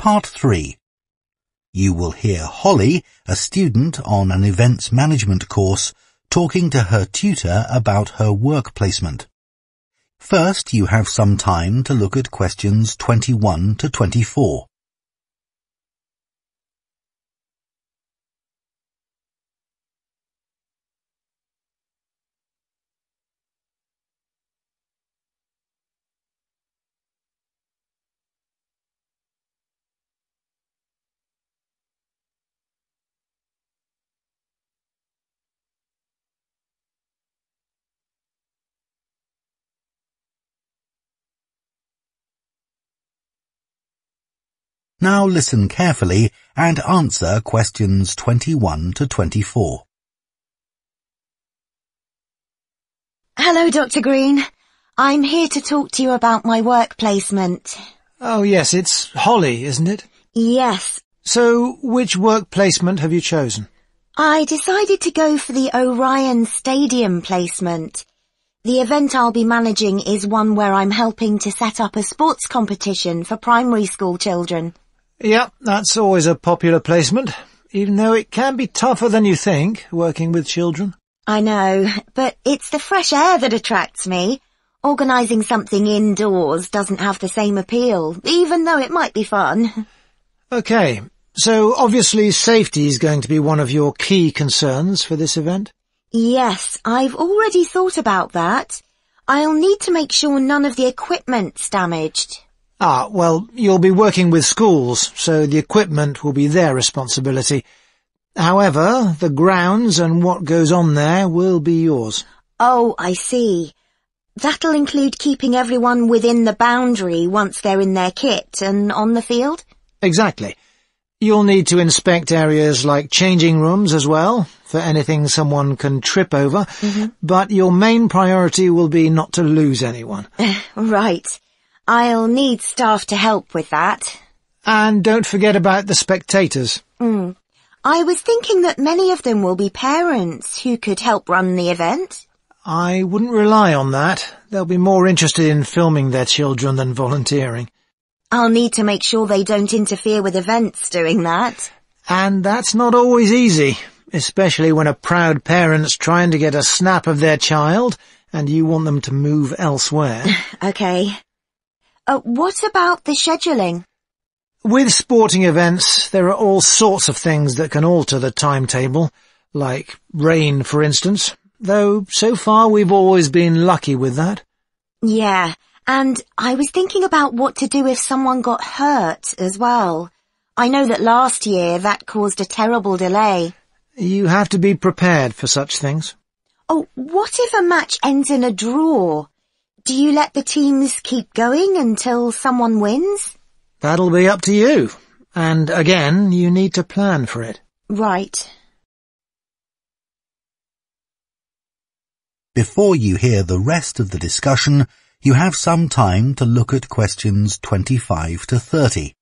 Part 3. You will hear Holly, a student on an events management course, talking to her tutor about her work placement. First, you have some time to look at questions 21 to 24. Now listen carefully and answer questions 21 to 24. Hello, Dr. Green. I'm here to talk to you about my work placement. Oh, yes, it's Holly, isn't it? Yes. So, which work placement have you chosen? I decided to go for the Orion Stadium placement. The event I'll be managing is one where I'm helping to set up a sports competition for primary school children. Yep, that's always a popular placement, even though it can be tougher than you think, working with children. I know, but it's the fresh air that attracts me. Organising something indoors doesn't have the same appeal, even though it might be fun. OK, so obviously safety is going to be one of your key concerns for this event? Yes, I've already thought about that. I'll need to make sure none of the equipment's damaged. Ah, well, you'll be working with schools, so the equipment will be their responsibility. However, the grounds and what goes on there will be yours. Oh, I see. That'll include keeping everyone within the boundary once they're in their kit and on the field? Exactly. You'll need to inspect areas like changing rooms as well, for anything someone can trip over, but your main priority will be not to lose anyone. Right. I'll need staff to help with that. And don't forget about the spectators. I was thinking that many of them will be parents who could help run the event. I wouldn't rely on that. They'll be more interested in filming their children than volunteering. I'll need to make sure they don't interfere with events doing that. And that's not always easy, especially when a proud parent's trying to get a snap of their child and you want them to move elsewhere. OK. What about the scheduling? With sporting events, there are all sorts of things that can alter the timetable, like rain, for instance, though so far we've always been lucky with that. Yeah, and I was thinking about what to do if someone got hurt as well. I know that last year that caused a terrible delay. You have to be prepared for such things. Oh, what if a match ends in a draw? Do you let the teams keep going until someone wins? That'll be up to you. And again, you need to plan for it. Right. Before you hear the rest of the discussion, you have some time to look at questions 25 to 30.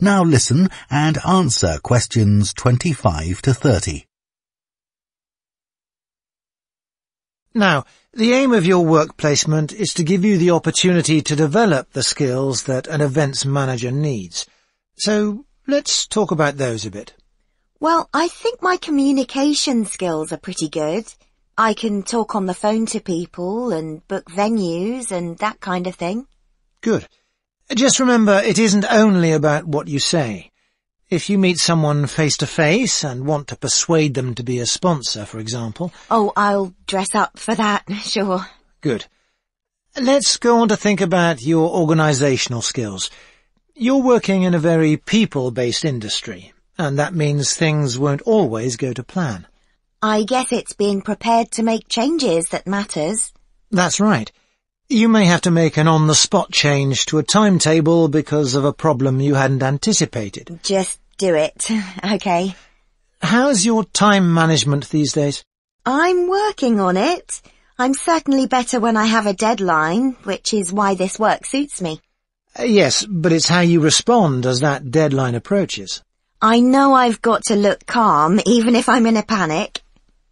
Now listen and answer questions 25 to 30. Now, the aim of your work placement is to give you the opportunity to develop the skills that an events manager needs. So, let's talk about those a bit. Well, I think my communication skills are pretty good. I can talk on the phone to people and book venues and that kind of thing. Good. Just remember, it isn't only about what you say. If you meet someone face-to-face and want to persuade them to be a sponsor, for example... Oh, I'll dress up for that, sure. Good. Let's go on to think about your organisational skills. You're working in a very people-based industry, and that means things won't always go to plan. I guess it's being prepared to make changes that matters. That's right. You may have to make an on-the-spot change to a timetable because of a problem you hadn't anticipated. Just do it. Okay. How's your time management these days? I'm working on it. I'm certainly better when I have a deadline, which is why this work suits me. Yes, but it's how you respond as that deadline approaches. I know I've got to look calm, even if I'm in a panic.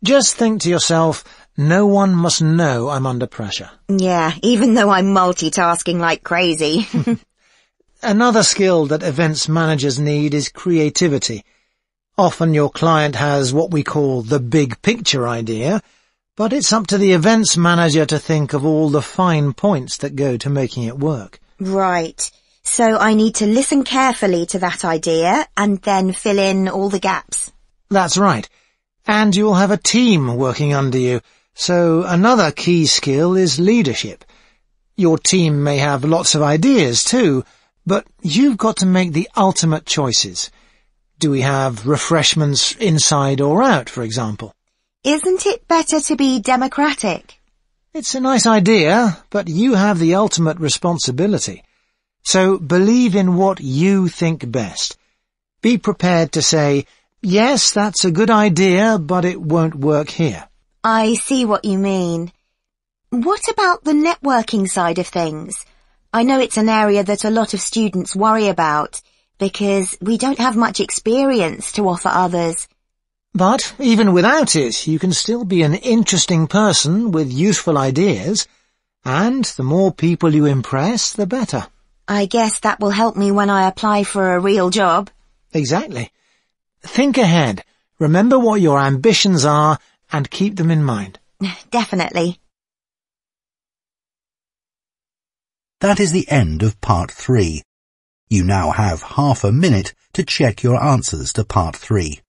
Just think to yourself, no one must know I'm under pressure. Yeah, even though I'm multitasking like crazy. Another skill that events managers need is creativity. Often your client has what we call the big picture idea, but it's up to the events manager to think of all the fine points that go to making it work. Right. So I need to listen carefully to that idea and then fill in all the gaps. That's right. And you'll have a team working under you. So another key skill is leadership. Your team may have lots of ideas too, but you've got to make the ultimate choices. Do we have refreshments inside or out, for example? Isn't it better to be democratic? It's a nice idea, but you have the ultimate responsibility. So believe in what you think best. Be prepared to say, yes, that's a good idea, but it won't work here. I see what you mean. What about the networking side of things? I know it's an area that a lot of students worry about because we don't have much experience to offer others. But even without it, you can still be an interesting person with useful ideas, and the more people you impress, the better. I guess that will help me when I apply for a real job. Exactly. Think ahead, remember what your ambitions are, and keep them in mind. Definitely. That is the end of part 3. You now have half a minute to check your answers to part 3.